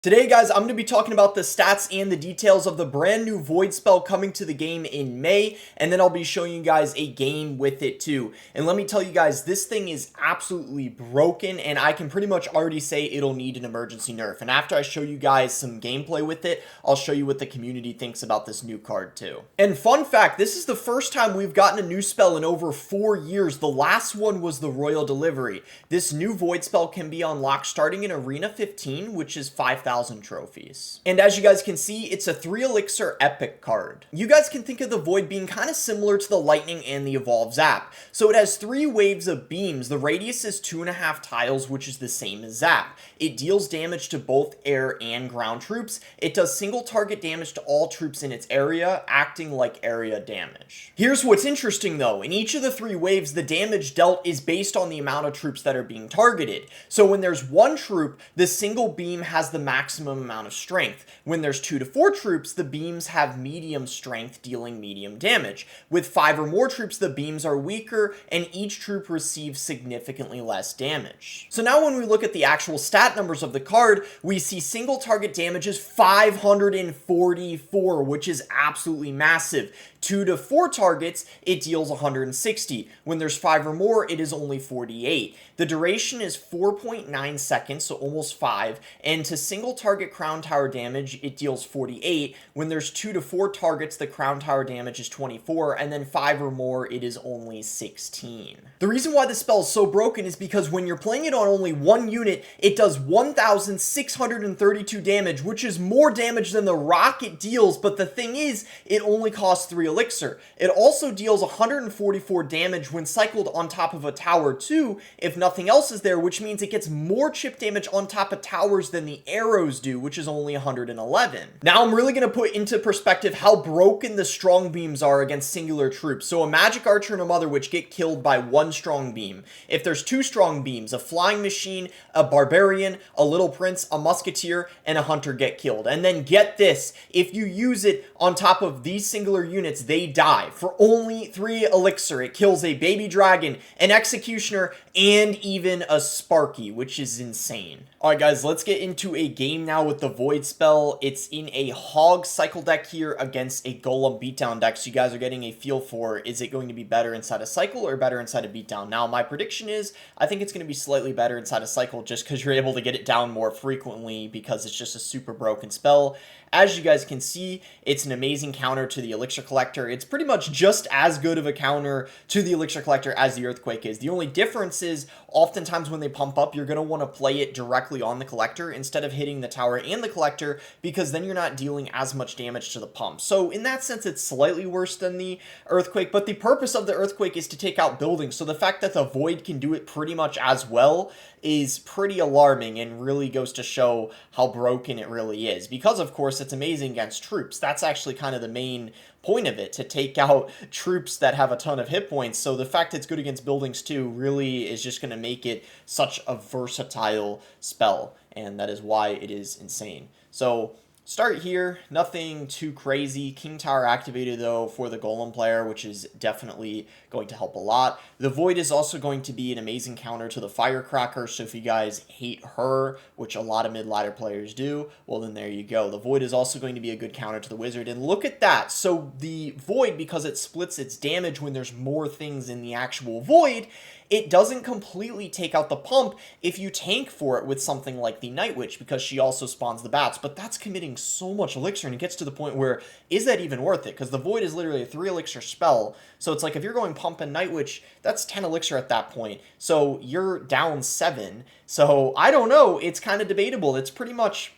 Today, guys, I'm going to be talking about the stats and the details of the brand new Void spell coming to the game in May, and then I'll be showing you guys a game with it too. And let me tell you guys, this thing is absolutely broken, and I can pretty much already say it'll need an emergency nerf. And after I show you guys some gameplay with it, I'll show you what the community thinks about this new card too. And fun fact, this is the first time we've gotten a new spell in over 4 years. The last one was the Royal Delivery. This new Void spell can be unlocked starting in Arena 15, which is 5,000 trophies. And as you guys can see, it's a 3 elixir epic card. You guys can think of the Void being kind of similar to the Lightning and the Evolve Zap. So it has 3 waves of beams. The radius is 2.5 tiles, which is the same as Zap. It deals damage to both air and ground troops. It does single target damage to all troops in its area, acting like area damage. Here's what's interesting though. In each of the 3 waves, the damage dealt is based on the amount of troops that are being targeted. So when there's 1 troop, the single beam has the maximum amount of strength. When there's 2 to 4 troops, the beams have medium strength, dealing medium damage. With 5 or more troops, the beams are weaker, and each troop receives significantly less damage. So now when we look at the actual stat numbers of the card, we see single target damage is 544, which is absolutely massive. 2 to 4 targets, it deals 160. When there's 5 or more, it is only 48. The duration is 4.9 seconds, so almost 5, and to single target crown tower damage, it deals 48. When there's 2 to 4 targets, the crown tower damage is 24, and then 5 or more, it is only 16. The reason why this spell is so broken is because when you're playing it on only 1 unit, it does 1,632 damage, which is more damage than the rocket deals, but the thing is, it only costs 3 elixir. It also deals 144 damage when cycled on top of a tower too, if nothing else is there, which means it gets more chip damage on top of towers than the arrows do, which is only 111. Now I'm really going to put into perspective how broken the strong beams are against singular troops. So a magic archer and a mother witch get killed by 1 strong beam. If there's 2 strong beams, a flying machine, a barbarian, a little prince, a musketeer, and a hunter get killed. And then get this, if you use it on top of these singular units, they die. For only 3 elixir, it kills a baby dragon, an executioner, and even a Sparky, which is insane. Alright guys, let's get into a game now with the Void spell. It's in a Hog cycle deck here against a Golem beatdown deck, so you guys are getting a feel for, is it going to be better inside a cycle or better inside a beatdown? Now my prediction is, I think it's going to be slightly better inside a cycle just because you're able to get it down more frequently because it's just a super broken spell. As you guys can see, it's an amazing counter to the Elixir Collector. It's pretty much just as good of a counter to the Elixir Collector as the Earthquake is. The only difference is, oftentimes when they pump up, you're going to want to play it directly on the Collector instead of hitting the tower and the Collector, because then you're not dealing as much damage to the pump. So in that sense, it's slightly worse than the Earthquake, but the purpose of the Earthquake is to take out buildings. So the fact that the Void can do it pretty much as well is pretty alarming and really goes to show how broken it really is. Because, of course, it's amazing against troops. That's actually kind of the main point of it, to take out troops that have a ton of hit points. So the fact it's good against buildings too really is just going to make it such a versatile spell, and that is why it is insane. So start here, nothing too crazy. King Tower activated though for the Golem player, which is definitely going to help a lot. The Void is also going to be an amazing counter to the Firecracker, so if you guys hate her, which a lot of mid-ladder players do, well then there you go. The Void is also going to be a good counter to the Wizard, and look at that. So the Void, because it splits its damage when there's more things in the actual Void, it doesn't completely take out the pump if you tank for it with something like the Night Witch, because she also spawns the bats, but that's committing so much elixir, and it gets to the point where, is that even worth it? Because the Void is literally a 3 elixir spell, so it's like if you're going pump and Night Witch, that's 10 elixir at that point, so you're down 7, so I don't know, it's kind of debatable. It's pretty much,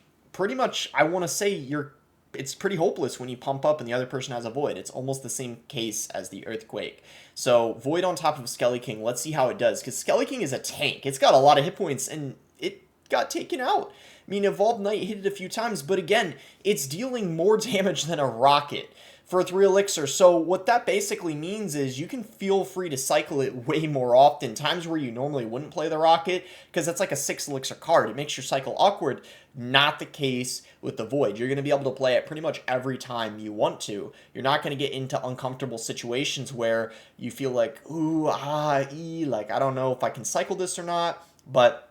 I want to say it's pretty hopeless when you pump up and the other person has a Void. It's almost the same case as the Earthquake. So Void on top of Skelly King, let's see how it does, because Skelly King is a tank. It's got a lot of hit points, and it got taken out. I mean, Evolved Knight hit it a few times, but again, it's dealing more damage than a rocket for 3 elixir. So what that basically means is you can feel free to cycle it way more often, times where you normally wouldn't play the rocket, because that's like a 6 elixir card. It makes your cycle awkward. Not the case with the Void. You're going to be able to play it pretty much every time you want to. You're not going to get into uncomfortable situations where you feel like, ooh, like I don't know if I can cycle this or not, but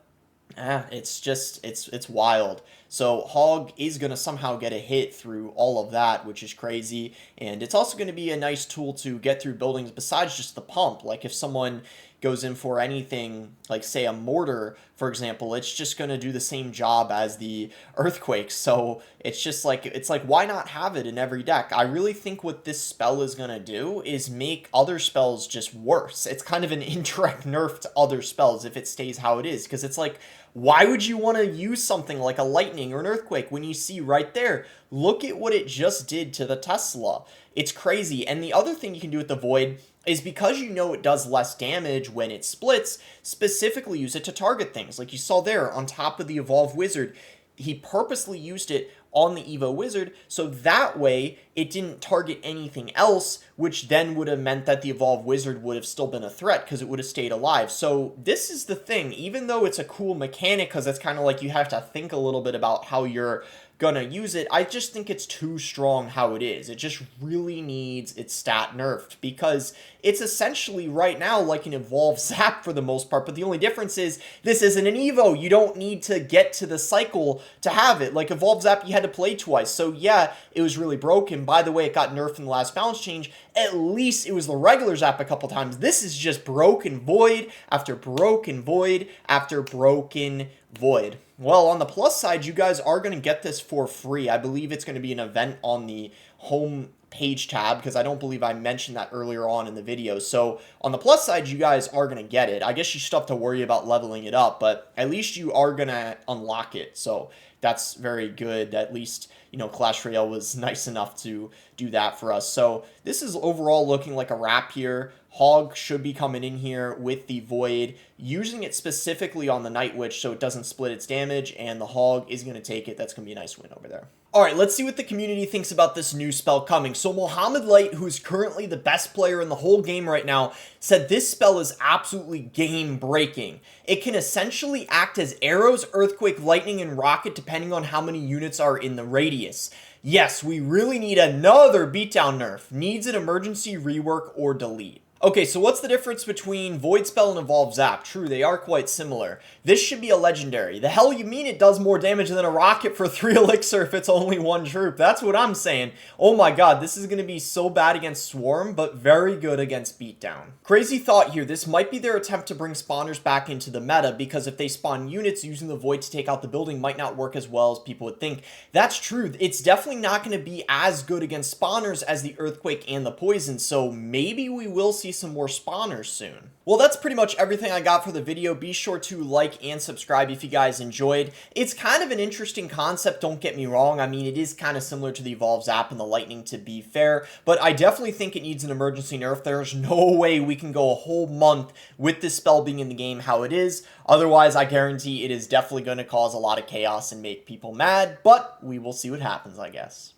it's wild. So Hog is going to somehow get a hit through all of that, which is crazy. And it's also going to be a nice tool to get through buildings besides just the pump. Like if someone goes in for anything, like say a mortar, for example, it's just going to do the same job as the earthquakes. So it's like why not have it in every deck? I really think what this spell is going to do is make other spells just worse. It's kind of an indirect nerf to other spells if it stays how it is, because it's like, why would you want to use something like a lightning or an earthquake when you see right there, look at what it just did to the Tesla. It's crazy. And the other thing you can do with the Void is, because you know it does less damage when it splits, specifically use it to target things. Like you saw there on top of the Evolve Wizard, he purposely used it on the Evo Wizard, so that way it didn't target anything else, which then would have meant that the Evolve Wizard would have still been a threat because it would have stayed alive. So this is the thing, even though it's a cool mechanic, because it's kind of like you have to think a little bit about how you're gonna use it, I just think it's too strong how it is. It just really needs its stat nerfed, because it's essentially right now like an Evolve Zap for the most part, but the only difference is this isn't an Evo. You don't need to get to the cycle to have it. Like Evolve Zap, you had to play twice, so yeah, it was really broken. By the way, it got nerfed in the last balance change. At least it was the regular Zap a couple times. This is just broken Void after broken Void after broken Void. Well, on the plus side, you guys are going to get this for free. I believe it's going to be an event on the home page tab, because I don't believe I mentioned that earlier on in the video. So on the plus side, you guys are going to get it. I guess you still have to worry about leveling it up, but at least you are going to unlock it. So that's very good. At least, you know, Clash Royale was nice enough to do that for us. So this is overall looking like a wrap here. Hog should be coming in here with the Void, using it specifically on the Night Witch so it doesn't split its damage, and the Hog is going to take it. That's going to be a nice win over there. Alright, let's see what the community thinks about this new spell coming. So Mohamed Light, who's currently the best player in the whole game right now, said this spell is absolutely game-breaking. It can essentially act as arrows, earthquake, lightning, and rocket depending on how many units are in the radius. Yes, we really need another beatdown nerf. Needs an emergency rework or delete. Okay, so what's the difference between Void Spell and Evolve Zap? True, they are quite similar. This should be a legendary. The hell you mean it does more damage than a rocket for 3 elixir if it's only 1 troop? That's what I'm saying. Oh my god, this is going to be so bad against Swarm, but very good against Beatdown. Crazy thought here, this might be their attempt to bring spawners back into the meta, because if they spawn units, using the Void to take out the building might not work as well as people would think. That's true. It's definitely not going to be as good against spawners as the Earthquake and the Poison, so maybe we will see some more spawners soon. Well, that's pretty much everything I got for the video. Be sure to like and subscribe if you guys enjoyed. It's kind of an interesting concept, don't get me wrong. I mean, it is kind of similar to the Evolve Zap and the Lightning, to be fair, but I definitely think it needs an emergency nerf. There's no way we can go a whole month with this spell being in the game how it is. Otherwise, I guarantee it is definitely going to cause a lot of chaos and make people mad, but we will see what happens, I guess.